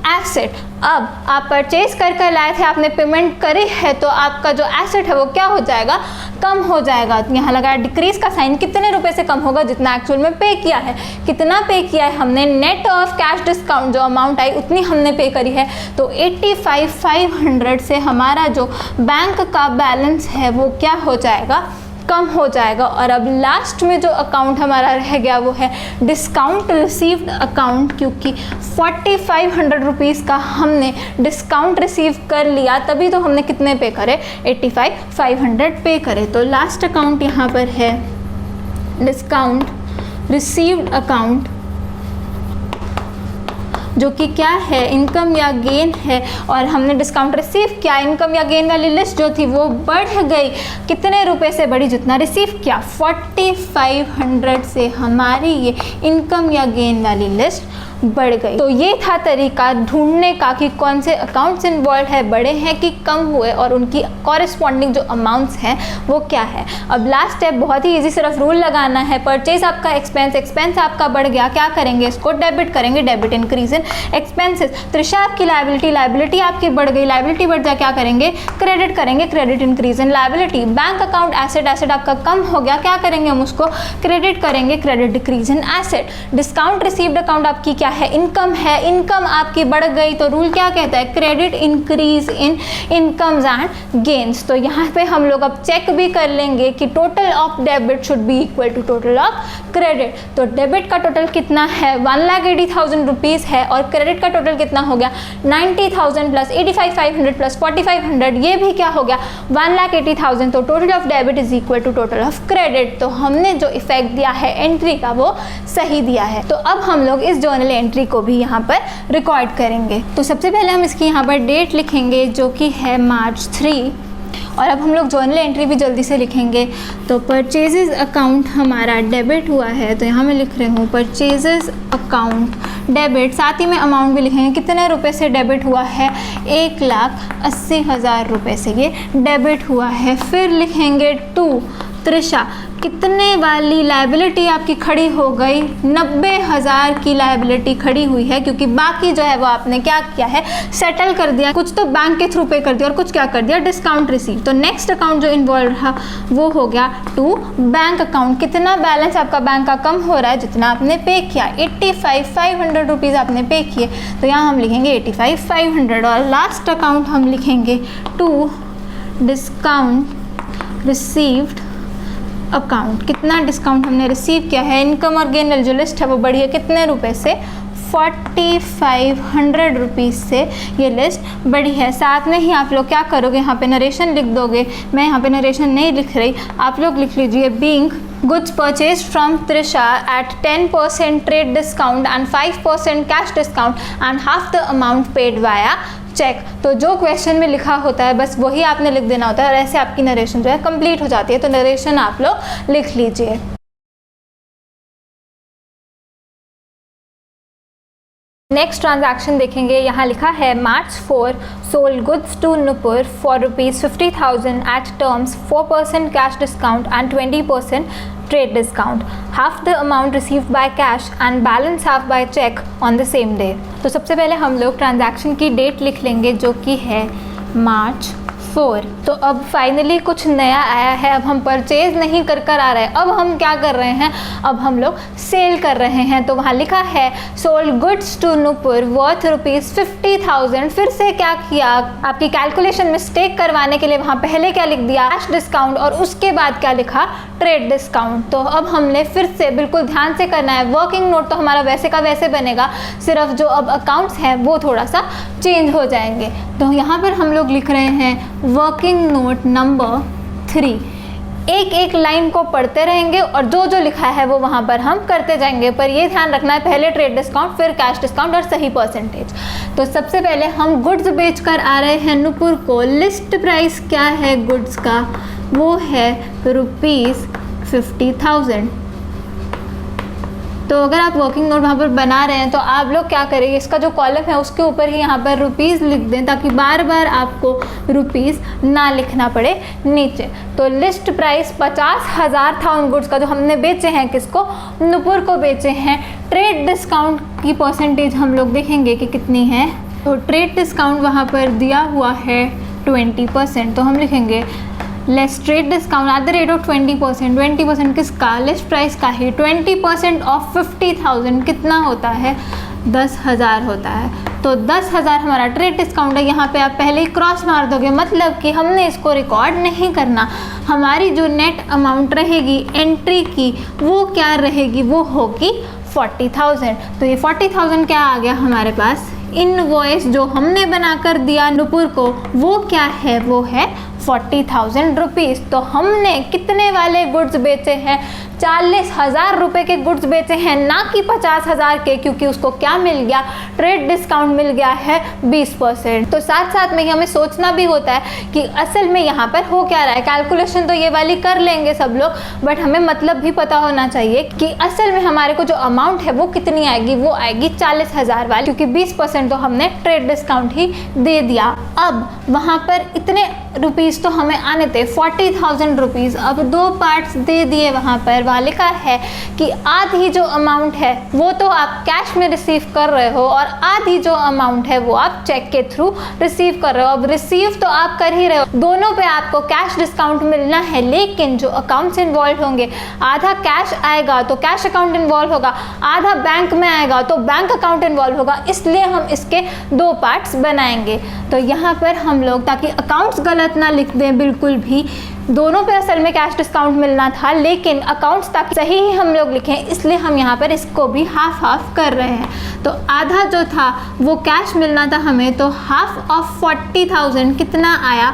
एसेट। अब आप परचेज कर लाए थे, आपने पेमेंट करी है, तो आपका जो एसेट है वो क्या हो जाएगा, कम हो जाएगा। यहाँ लगा डिक्रीज का साइन, कितने रुपए से कम होगा, जितना एक्चुअल में पे किया है। कितना पे किया है हमने, नेट ऑफ कैश डिस्काउंट जो अमाउंट आई उतनी हमने पे करी है, तो 85,500 से हमारा जो बैंक का बैलेंस है वो क्या हो जाएगा, कम हो जाएगा। और अब लास्ट में जो अकाउंट हमारा रह गया वो है डिस्काउंट रिसीव्ड अकाउंट, क्योंकि 4,500 रुपीज़ का हमने डिस्काउंट रिसीव कर लिया, तभी तो हमने कितने पे करे, 85,500 पे करे। तो लास्ट अकाउंट यहाँ पर है डिस्काउंट रिसीव्ड अकाउंट, जो कि क्या है, इनकम या गेन है। और हमने डिस्काउंट रिसीव किया, इनकम या गेन वाली लिस्ट जो थी वो बढ़ गई, कितने रुपए से बढ़ी, जितना रिसीव किया, 4,500 से हमारी ये इनकम या गेन वाली लिस्ट बढ़ गई। तो ये था तरीका ढूंढने का कि कौन से अकाउंट्स इन्वॉल्व है, बड़े हैं कि कम हुए, और उनकी कॉरेस्पॉन्डिंग जो अमाउंट्स हैं वो क्या है। अब लास्ट स्टेप बहुत ही इजी, सिर्फ रूल लगाना है। परचेज आपका एक्सपेंस, एक्सपेंस आपका बढ़ गया, क्या करेंगे, इसको डेबिट करेंगे, debit increase in expenses. Trisha आपकी लायबिलिटी, लायबिलिटी आपकी बढ़ गई, लायबिलिटी बढ़ जाए, क्या करेंगे, क्रेडिट करेंगे, credit increase in liability. Bank account asset, asset आपका कम हो गया, क्या करेंगे, हम उसको क्रेडिट करेंगे, credit decrease in asset. Discount received account आपकी क्या है, इनकम है, इनकम आपकी बढ़ गई, तो रूल क्या कहता है, credit increase in incomes and gains. तो यहाँ पे हम लोग अब चेक भी कर लेंगे कि total of debit should be equal to total of credit. तो डेबिट का टोटल कितना है, 1,80,000 रुपीज़ है, और क्रेडिट का टोटल कितना हो गया, 90,000 प्लस 85,500 प्लस 4,500, ये भी क्या हो गया, 1,80,000। तो total of debit is equal to total of credit. तो हमने जो इफेक्ट दिया है एंट्री का वो सही दिया है। तो अब हम लोग इस जर्नल एंट्री को भी यहाँ पर रिकॉर्ड करेंगे। तो सबसे पहले हम इसकी यहाँ पर डेट लिखेंगे जो कि है March 3, और अब हम लोग जर्नल एंट्री भी जल्दी से लिखेंगे। तो परचेजेस अकाउंट हमारा डेबिट हुआ है, तो यहाँ मैं लिख रही हूँ परचेजेस अकाउंट डेबिट, साथ ही में अमाउंट भी लिखेंगे, कितने रुपए से डेबिट हुआ है, 1,80,000 रुपये से ये डेबिट हुआ है। फिर लिखेंगे टू त्रिशा, कितने वाली लायबिलिटी आपकी खड़ी हो गई, 90,000 की लायबिलिटी खड़ी हुई है, क्योंकि बाकी जो है वो आपने क्या किया है, सेटल कर दिया, कुछ तो बैंक के थ्रू पे कर दिया और कुछ क्या कर दिया, डिस्काउंट रिसीव। तो नेक्स्ट अकाउंट जो इन्वॉल्व रहा वो हो गया टू बैंक अकाउंट, कितना बैलेंस आपका बैंक का कम हो रहा है, जितना आपने पे किया, 85,500 रुपीज़ आपने पे किए, तो यहाँ हम लिखेंगे 85,500। और लास्ट अकाउंट हम लिखेंगे टू डिस्काउंट रिसीव्ड अकाउंट, कितना डिस्काउंट हमने रिसीव किया है, इनकम और गेन वाली जो लिस्ट है वो बढ़ी है, कितने रुपए से, 4,500 रुपीज़ से ये लिस्ट बढ़ी है। साथ में ही आप लोग क्या करोगे, यहाँ पे नरेशन लिख दोगे, मैं यहाँ पे नरेशन नहीं लिख रही, आप लोग लिख लीजिए, being goods purchased from Trisha at 10% trade discount and 5% cash discount and half the amount paid via cheque. तो जो क्वेश्चन में लिखा होता है बस वही आपने लिख देना होता है, और ऐसे आपकी नरेशन जो है कंप्लीट हो जाती है। तो नरेशन आप लोग लिख लीजिए। नेक्स्ट ट्रांजैक्शन देखेंगे, यहाँ लिखा है March 4 sold goods to Nupur for ₹50,000 at terms 4% cash discount and 20% trade discount, half the amount received by cash and balance half by check on the same day। तो सबसे पहले हम लोग ट्रांजैक्शन की डेट लिख लेंगे जो कि है March 4। तो अब फाइनली कुछ नया आया है, अब हम परचेज नहीं कर आ रहे हैं, अब हम क्या कर रहे हैं, अब हम लोग सेल कर रहे हैं। तो वहाँ लिखा है sold goods to Nupur worth ₹50,000। फिर से क्या किया, आपकी कैलकुलेशन मिस्टेक करवाने के लिए वहाँ पहले क्या लिख दिया, कैश डिस्काउंट, और उसके बाद क्या लिखा, ट्रेड डिस्काउंट। तो अब हमने फिर से बिल्कुल ध्यान से करना है, वर्किंग नोट तो हमारा वैसे का वैसे बनेगा, सिर्फ जो अब अकाउंट्स हैं वो थोड़ा सा चेंज हो जाएंगे। तो यहाँ पर हम लोग लिख रहे हैं वर्किंग नोट नंबर 3, एक एक लाइन को पढ़ते रहेंगे और जो जो लिखा है वो वहाँ पर हम करते जाएंगे। पर ये ध्यान रखना है, पहले ट्रेड डिस्काउंट, फिर कैश डिस्काउंट और सही परसेंटेज। तो सबसे पहले हम गुड्स बेच कर आ रहे हैं नूपुर को। लिस्ट प्राइस क्या है गुड्स का, वो है ₹50,000। तो अगर आप वर्किंग नोट वहाँ पर बना रहे हैं तो आप लोग क्या करेंगे, इसका जो कॉलम है उसके ऊपर ही यहाँ पर रुपीज़ लिख दें, ताकि बार बार आपको रुपीज़ ना लिखना पड़े नीचे। तो लिस्ट प्राइस 50,000 था उन गुड्स का जो हमने बेचे हैं, किसको, नूपुर को बेचे हैं। ट्रेड डिस्काउंट की परसेंटेज हम लोग देखेंगे कि कितनी है। तो ट्रेड डिस्काउंट वहाँ पर दिया हुआ है 20%, तो हम लिखेंगे less trade discount at the rate of 20%। 20% किसका, लिस्ट प्राइस का ही। 20% ऑफ 50,000 कितना होता है, 10,000 होता है। तो 10,000 हमारा ट्रेड डिस्काउंट है। यहाँ पे आप पहले ही क्रॉस मार दोगे, मतलब कि हमने इसको रिकॉर्ड नहीं करना। हमारी जो नेट अमाउंट रहेगी एंट्री की वो क्या रहेगी, वो होगी 40,000। तो ये 40,000 क्या आ गया हमारे पास, इनवॉइस जो हमने बनाकर दिया नूपुर को, वो क्या है, वो है 40,000 रुपीज़। तो हमने कितने वाले गुड्स बेचे हैं, 40,000 रुपये के गुड्स बेचे हैं, ना कि 50,000 के, क्योंकि उसको क्या मिल गया, ट्रेड डिस्काउंट मिल गया है 20%। तो साथ साथ में हमें सोचना भी होता है कि असल में यहाँ पर हो क्या रहा है। कैलकुलेशन तो ये वाली कर लेंगे सब लोग, बट हमें मतलब भी पता होना चाहिए कि असल में हमारे को जो अमाउंट है वो कितनी आएगी, वो आएगी 40,000 वाली, क्योंकि 20% तो हमने ट्रेड डिस्काउंट ही दे दिया। अब वहाँ पर इतने रुपीज़ तो हमें आने थे 40,000 रुपीज़। अब दो पार्ट्स दे दिए, वहाँ पर वहाँ लिखा है कि आधी जो अमाउंट है वो तो आप कैश में रिसीव कर रहे हो और आधी जो अमाउंट है वो आप चेक के थ्रू रिसीव कर रहे हो। अब रिसीव तो आप कर ही रहे हो, दोनों पे आपको कैश डिस्काउंट मिलना है, लेकिन जो अकाउंट्स इन्वॉल्व होंगे, आधा कैश आएगा तो कैश अकाउंट इन्वॉल्व होगा, आधा बैंक में आएगा तो बैंक अकाउंट इन्वॉल्व होगा, इसलिए हम इसके दो पार्ट्स बनाएंगे। तो यहाँ पर हम लोग, ताकि अकाउंट्स गलत ना लिख दें बिल्कुल भी, दोनों पे असल में कैश डिस्काउंट मिलना था, लेकिन अकाउंट्स ताकि सही ही हम लोग लिखें, इसलिए हम यहाँ पर इसको भी हाफ हाफ कर रहे हैं। तो आधा जो था वो कैश मिलना था हमें, तो हाफ ऑफ 40,000 कितना आया,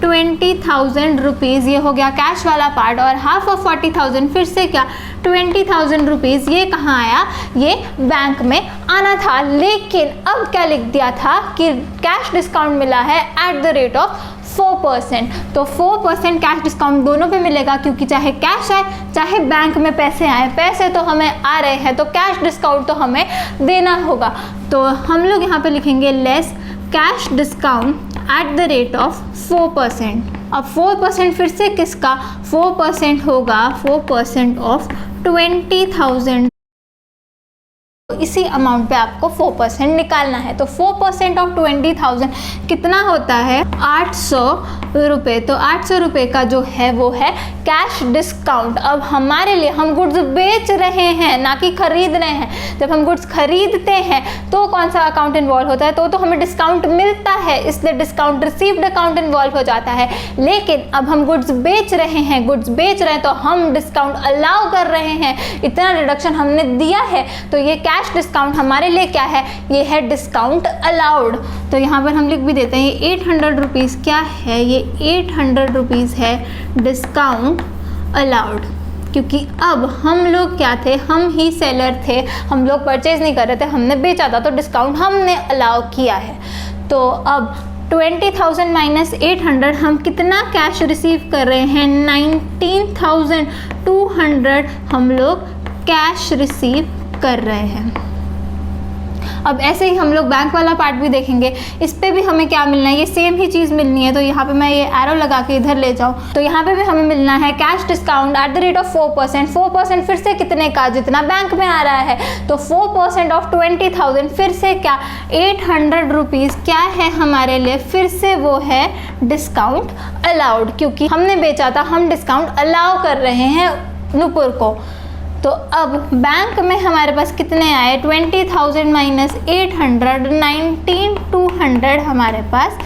20,000 रुपीज़। ये हो गया कैश वाला पार्ट। और हाफ ऑफ 40,000 फिर से क्या, 20,000 रुपीज़। ये कहाँ आया, ये बैंक में आना था, लेकिन अब क्या लिख दिया था कि कैश डिस्काउंट मिला है एट द रेट ऑफ 4%। तो 4% कैश डिस्काउंट दोनों पे मिलेगा, क्योंकि चाहे कैश आए चाहे बैंक में पैसे आए, पैसे तो हमें आ रहे हैं तो कैश डिस्काउंट तो हमें देना होगा। तो हम लोग यहाँ पे लिखेंगे less cash discount at the rate of 4%। अब 4% फिर से किसका, 4% होगा 4% ऑफ 20,000। इसी अमाउंट पे आपको 4% निकालना है। तो 4% ऑफ 20,000 कितना होता है, 800 रुपये। तो 800 रुपये का जो है वो है कैश डिस्काउंट। अब हमारे लिए, हम गुड्स बेच रहे हैं ना कि खरीद रहे हैं। जब हम गुड्स खरीदते हैं तो कौन सा अकाउंट इन्वॉल्व होता है, तो हमें डिस्काउंट मिलता है, इसलिए डिस्काउंट रिसीव्ड अकाउंट इन्वॉल्व हो जाता है। लेकिन अब हम गुड्स बेच रहे हैं, तो हम डिस्काउंट अलाउ कर रहे हैं, इतना रिडक्शन हमने दिया है, तो ये कैश डिस्काउंट हमारे लिए क्या है, ये है डिस्काउंट अलाउड। तो यहाँ पर हम लिख भी देते हैं, ये 800 रुपीज़ क्या है, ये 800 रुपीज़ है डिस्काउंट अलाउड। क्योंकि अब हम लोग क्या थे, हम ही सेलर थे, हम लोग परचेज नहीं कर रहे थे, हमने बेचा था, तो डिस्काउंट हमने अलाउ किया है। तो अब 20,000 माइनस 800 हम कितना कैश रिसीव कर रहे हैं, 19,200 हम लोग कैश रिसीव कर रहे हैं। अब ऐसे ही हम लोग बैंक वाला पार्ट भी देखेंगे, इस पे भी हमें क्या मिलना है, ये सेम ही चीज़ मिलनी है। तो यहाँ पे मैं ये एरो लगा के इधर ले जाऊँ, तो यहाँ पे भी हमें मिलना है cash discount at the rate of 4%। 4% फिर से कितने का, जितना बैंक में आ रहा है, तो 4% ऑफ 20,000 फिर से क्या, 800 रुपीज़ क्या है हमारे लिए, फिर से वो है डिस्काउंट अलाउड, क्योंकि हमने बेचा था, हम डिस्काउंट अलाउ कर रहे हैं नूपुर को। तो अब बैंक में हमारे पास कितने आए, 20,000 माइनस 800, 19,200 हमारे पास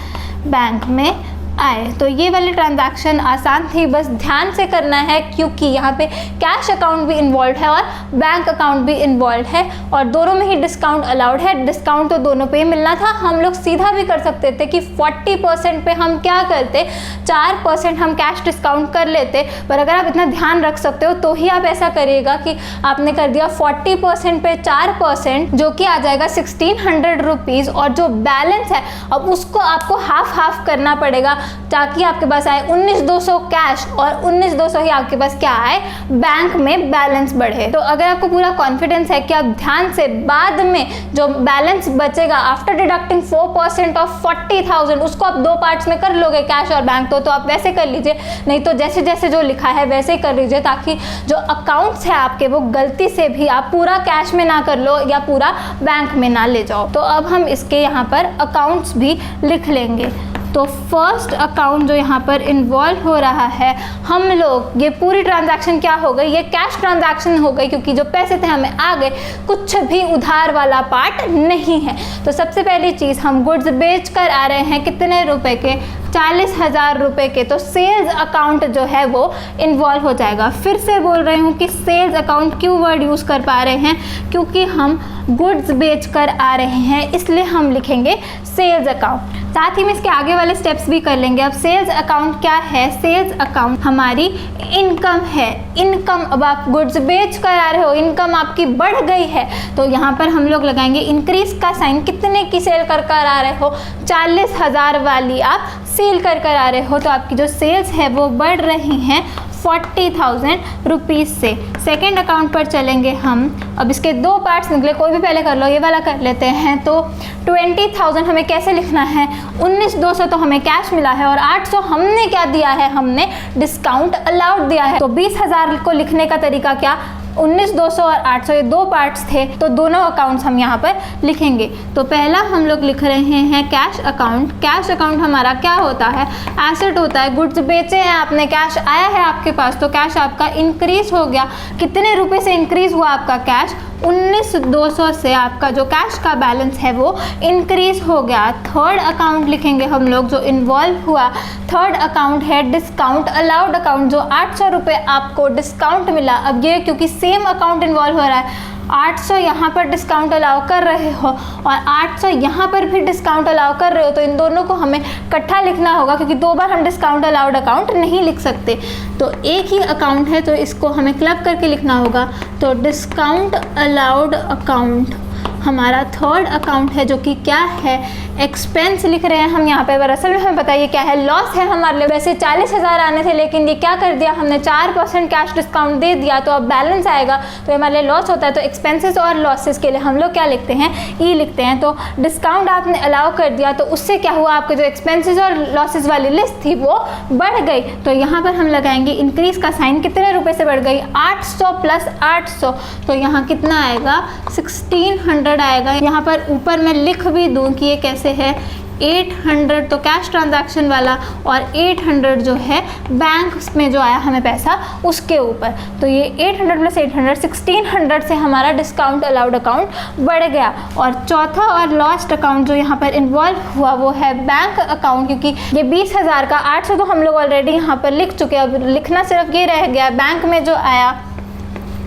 बैंक में आए। तो ये वाली ट्रांजैक्शन आसान थी, बस ध्यान से करना है क्योंकि यहाँ पे कैश अकाउंट भी इन्वॉल्व है और बैंक अकाउंट भी इन्वॉल्व है और दोनों में ही डिस्काउंट अलाउड है। डिस्काउंट तो दोनों पे ही मिलना था। हम लोग सीधा भी कर सकते थे कि 40% पे हम क्या करते, 4% हम कैश डिस्काउंट कर लेते, पर अगर आप इतना ध्यान रख सकते हो तो ही आप ऐसा करिएगा कि आपने कर दिया 40% पे 4%, जो कि आ जाएगा 1600 रुपीज़, और जो बैलेंस है अब उसको आपको हाफ करना पड़ेगा ताकि आपके पास आए 19,200 कैश और 19,200 ही आपके पास क्या आए, बैंक में बैलेंस बढ़े। तो अगर आपको पूरा कॉन्फिडेंस है कि आप ध्यान से बाद में जो बैलेंस बचेगा आफ्टर डिडक्टिंग 4% ऑफ 40,000 उसको आप दो पार्ट्स में कर लोगे, कैश और बैंक, तो आप वैसे कर लीजिए, नहीं तो जैसे जैसे जो लिखा है वैसे ही कर लीजिए ताकि जो अकाउंट्स है आपके वो गलती से भी आप पूरा कैश में ना कर लो या पूरा बैंक में ना ले जाओ। तो अब हम इसके यहाँ पर अकाउंट्स भी लिख लेंगे। तो फर्स्ट अकाउंट जो यहाँ पर इन्वॉल्व हो रहा है, हम लोग ये पूरी ट्रांजैक्शन क्या हो गई, ये कैश ट्रांजैक्शन हो गई क्योंकि जो पैसे थे हमें आ गए, कुछ भी उधार वाला पार्ट नहीं है। तो सबसे पहली चीज़, हम गुड्स बेच कर आ रहे हैं कितने रुपए के, 40,000 रुपये के, तो सेल्स अकाउंट जो है वो इन्वॉल्व हो जाएगा। फिर से बोल रही हूँ कि सेल्स अकाउंट क्यों वर्ड यूज़ कर पा रहे हैं, क्योंकि हम गुड्स बेच कर आ रहे हैं इसलिए हम लिखेंगे सेल्स अकाउंट। साथ ही में इसके आगे वाले स्टेप्स भी कर लेंगे। अब सेल्स अकाउंट क्या है, सेल्स अकाउंट हमारी इनकम है। इनकम, अब आप गुड्स बेच कर आ रहे हो, इनकम आपकी बढ़ गई है, तो यहाँ पर हम लोग लगाएंगे इंक्रीज का साइन। कितने की सेल कर आ रहे हो, 40,000 वाली आप सेल कर आ रहे हो, तो आपकी जो सेल्स है वो बढ़ रही हैं 40,000 रुपीज़ से। सेकेंड अकाउंट पर चलेंगे हम। अब इसके दो पार्ट्स निकले, कोई भी पहले कर लो, ये वाला कर लेते हैं। तो 20,000 हमें कैसे लिखना है, 19,200 तो हमें कैश मिला है और 800 हमने क्या दिया है, हमने डिस्काउंट अलाउड दिया है। तो 20,000 को लिखने का तरीका क्या, 19,200 और 800 ये दो पार्ट्स थे, तो दोनों अकाउंट्स हम यहाँ पर लिखेंगे। तो पहला हम लोग लिख रहे हैं कैश अकाउंट। कैश अकाउंट हमारा क्या होता है, एसेट होता है। गुड्स बेचे हैं आपने, कैश आया है आपके पास, तो कैश आपका इंक्रीज हो गया। कितने रुपए से इंक्रीज हुआ आपका कैश, 19,200 से आपका जो कैश का बैलेंस है वो इंक्रीज हो गया। थर्ड अकाउंट लिखेंगे हम लोग जो इन्वॉल्व हुआ, थर्ड अकाउंट है डिस्काउंट अलाउड अकाउंट, जो 800 रुपये आपको डिस्काउंट मिला। अब ये क्योंकि सेम अकाउंट इन्वॉल्व हो रहा है, 800 यहाँ पर डिस्काउंट अलाउ कर रहे हो और 800 यहाँ पर भी डिस्काउंट अलाउ कर रहे हो, तो इन दोनों को हमें इकट्ठा लिखना होगा क्योंकि दो बार हम डिस्काउंट अलाउड अकाउंट नहीं लिख सकते। तो एक ही अकाउंट है तो इसको हमें क्लब करके लिखना होगा। तो डिस्काउंट अलाउड अकाउंट हमारा थर्ड अकाउंट है, जो कि क्या है, एक्सपेंस लिख रहे हैं हम यहाँ पे, पर असल में हमें बताइए क्या है, लॉस है हमारे लिए। वैसे 40,000 आने थे लेकिन ये क्या कर दिया हमने, 4% कैश डिस्काउंट दे दिया, तो अब बैलेंस आएगा तो हमारे लिए लॉस होता है। तो एक्सपेंसेस और लॉसेस के लिए हम लोग क्या लिखते हैं, ई लिखते हैं। तो डिस्काउंट आपने अलाउ कर दिया तो उससे क्या हुआ, आपके जो एक्सपेंसेस और लॉसेस वाली लिस्ट थी वो बढ़ गई। तो यहाँ पर हम लगाएंगे इंक्रीज का साइन। कितने रुपये से बढ़ गई, 800 प्लस 800, तो यहाँ कितना आएगा, 1600 आएगा। यहाँ पर ऊपर मैं लिख भी दूँ कि ये कैसे है, 800 तो कैश ट्रांजैक्शन वाला और 800 जो है बैंक में जो आया हमें पैसा उसके ऊपर। तो ये 800 प्लस 800 1600 से हमारा डिस्काउंट अलाउड अकाउंट बढ़ गया। और चौथा और लास्ट अकाउंट जो यहाँ पर इन्वॉल्व हुआ वो है बैंक अकाउंट, क्योंकि ये 20,000 का 800 तो हम लोग ऑलरेडी यहाँ पर लिख चुके हैं, अब लिखना सिर्फ ये रह गया बैंक में जो आया।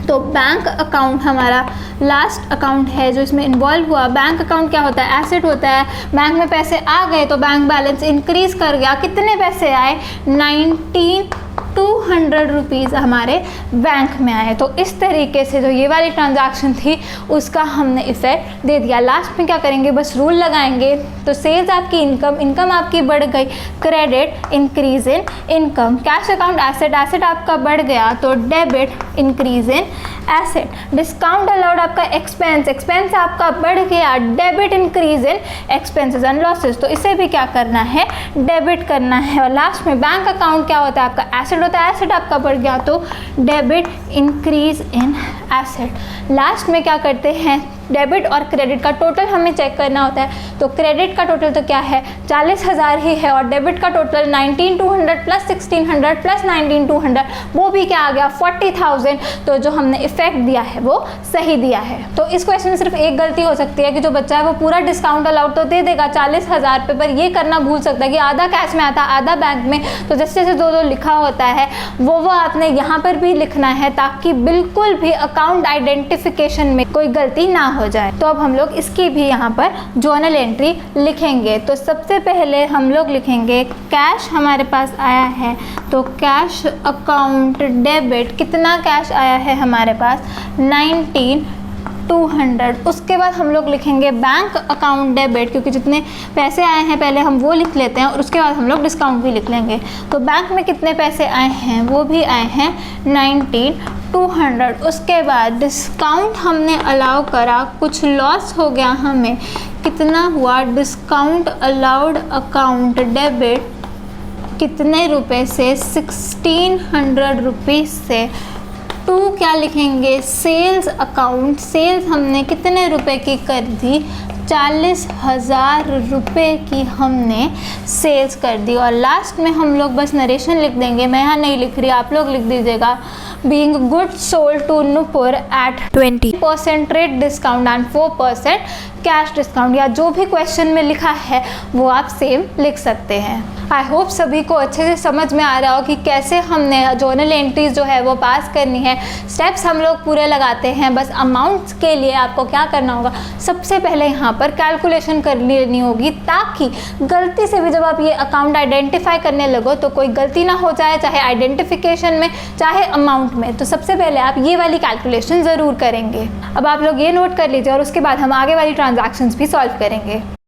तो बैंक अकाउंट हमारा लास्ट अकाउंट है जो इसमें इन्वॉल्व हुआ। बैंक अकाउंट क्या होता है, एसेट होता है। बैंक में पैसे आ गए तो बैंक बैलेंस इंक्रीज कर गया। कितने पैसे आए, 19,200 रुपीज़ हमारे बैंक में आए। तो इस तरीके से जो ये वाली ट्रांजैक्शन थी उसका हमने इफेक्ट दे दिया। लास्ट में क्या करेंगे, बस रूल लगाएंगे। तो सेल्स आपकी इनकम आपकी बढ़ गई, credit increase in income. Cash account asset आपका बढ़ गया तो debit increase in asset. Discount allowed आपका एक्सपेंस आपका बढ़ गया, debit increase in expenses and losses. तो इसे भी क्या करना है, डेबिट करना है। और लास्ट में बैंक अकाउंट क्या होता है, आपका एसेट होता है, एसेट आपका बढ़ गया तो debit increase in asset. Last में क्या करते हैं, डेबिट और क्रेडिट का टोटल हमें चेक करना होता है। तो क्रेडिट का टोटल तो क्या है, 40,000 ही है, और डेबिट का टोटल 19,200 प्लस 1,600 प्लस 19,200 वो भी क्या आ गया 40,000। तो जो हमने इफेक्ट दिया है वो सही दिया है। तो इस क्वेश्चन में सिर्फ एक गलती हो सकती है कि जो बच्चा है वो पूरा डिस्काउंट अलाउड तो दे देगा 40,000 पे, पर ये करना भूल सकता है कि आधा कैश में आता आधा बैंक में। तो जैसे जैसे दो लिखा होता है वो आपने यहाँ पर भी लिखना है ताकि बिल्कुल भी अकाउंट आइडेंटिफिकेशन में कोई गलती ना हो जाए। तो अब हम लोग इसकी भी यहाँ पर जर्नल एंट्री लिखेंगे। तो सबसे पहले हम लोग लिखेंगे कैश हमारे पास आया है, तो कैश अकाउंट डेबिट कितना कैश आया है हमारे पास 19,200। उसके बाद हम लोग लिखेंगे बैंक अकाउंट डेबिट, क्योंकि जितने पैसे आए हैं पहले हम वो लिख लेते हैं और उसके बाद हम लोग डिस्काउंट भी लिख लेंगे। तो बैंक में कितने पैसे आए हैं, वो भी आए हैं 19,200। उसके बाद डिस्काउंट हमने अलाउ करा, कुछ लॉस हो गया हमें, कितना हुआ डिस्काउंट अलाउड अकाउंट डेबिट कितने रुपए से 1,600 रुपीज़ से। टू क्या लिखेंगे सेल्स अकाउंट, सेल्स हमने कितने रुपए की कर दी 40,000 रुपये की हमने सेल्स कर दी। और लास्ट में हम लोग बस नरेशन लिख देंगे, मैं यहाँ नहीं लिख रही, आप लोग लिख दीजिएगा। Being good sold to Nupur at 20% trade discount and 4% cash discount, या जो भी क्वेश्चन में लिखा है वो आप सेम लिख सकते हैं। आई होप सभी को अच्छे से समझ में आ रहा हो कि कैसे हमने जर्नल एंट्रीज जो है वो पास करनी है। स्टेप्स हम लोग पूरे लगाते हैं। बस अमाउंट्स के लिए आपको क्या करना होगा, सबसे पहले यहाँ पर कैलकुलेशन कर लेनी होगी ताकि गलती से भी जब आप ये अकाउंट आइडेंटिफाई करने लगो तो कोई गलती ना हो जाए, चाहे आइडेंटिफिकेशन में चाहे अमाउंट में। तो सबसे पहले आप ये वाली कैलकुलेशन ज़रूर करेंगे। अब आप लोग ये नोट कर लीजिए और उसके बाद हम आगे वाली ट्रांजैक्शंस भी सॉल्व करेंगे।